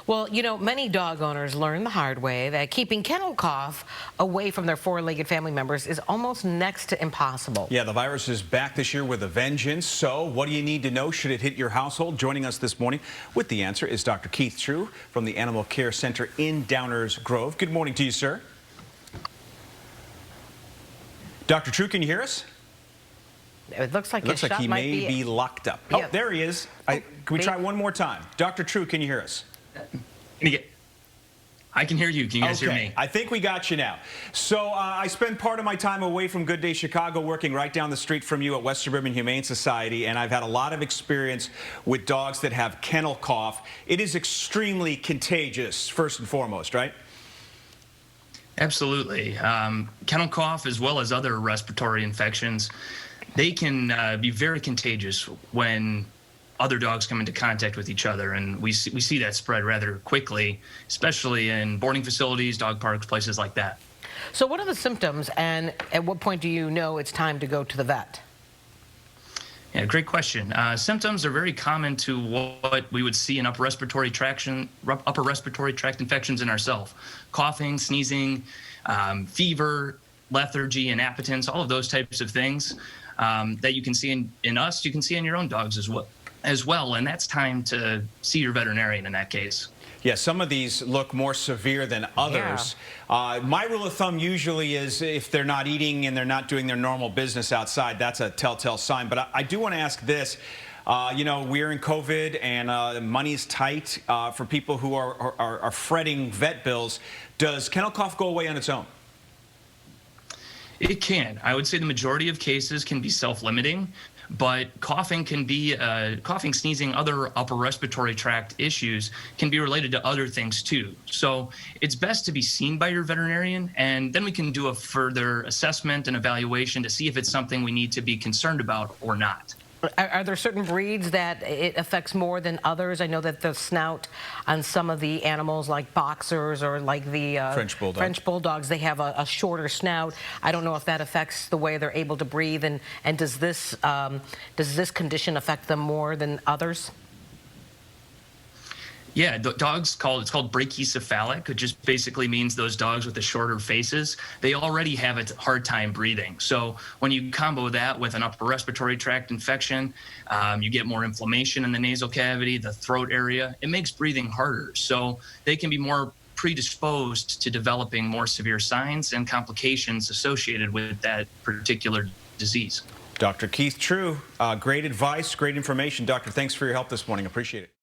Well, many dog owners learn the hard way that keeping kennel cough away from their four-legged family members is almost next to impossible. Yeah, the virus is back this year with a vengeance. So what do you need to know should it hit your household? Joining us this morning with the answer is Dr. Keith True from the Animal Care Center in Downers Grove. Good morning to you, sir. Dr. True, can you hear us? It looks like he may be locked up. Yeah. Oh, there he is. Can we try one more time? Dr. True, can you hear us? I can hear you. Can you guys hear me? I think we got you now. So I spend part of my time away from Good Day Chicago working right down the street from you at West Suburban Humane Society, and I've had a lot of experience with dogs that have kennel cough. It is extremely contagious, first and foremost, right? Absolutely. Kennel cough, as well as other respiratory infections, they can be very contagious when other dogs come into contact with each other, and we see that spread rather quickly, especially in boarding facilities, dog parks, places like that. So what are the symptoms, and at what point do you know it's time to go to the vet? Yeah, great question. Symptoms are very common to what we would see in upper respiratory tract infections in ourselves. Coughing, sneezing, fever, lethargy, and impotence, all of those types of things that you can see in us, you can see in your own dogs as well, and that's time to see your veterinarian in that case. Yeah, some of these look more severe than others. Yeah. My rule of thumb usually is if they're not eating and they're not doing their normal business outside, that's a telltale sign. But I do want to ask this. We're in COVID and money's tight for people who are fretting vet bills. Does kennel cough go away on its own? It can. I would say the majority of cases can be self-limiting, but coughing can be coughing, sneezing, other upper respiratory tract issues can be related to other things too. So it's best to be seen by your veterinarian, and then we can do a further assessment and evaluation to see if it's something we need to be concerned about or not. Are there certain breeds that it affects more than others? I know that the snout on some of the animals, like boxers or like the French bulldogs, they have a shorter snout. I don't know if that affects the way they're able to breathe. And does this condition affect them more than others? Yeah, it's called brachycephalic, which just basically means those dogs with the shorter faces, they already have a hard time breathing. So when you combo that with an upper respiratory tract infection, you get more inflammation in the nasal cavity, the throat area. It makes breathing harder. So they can be more predisposed to developing more severe signs and complications associated with that particular disease. Dr. Keith True, great advice, great information. Doctor, thanks for your help this morning. Appreciate it.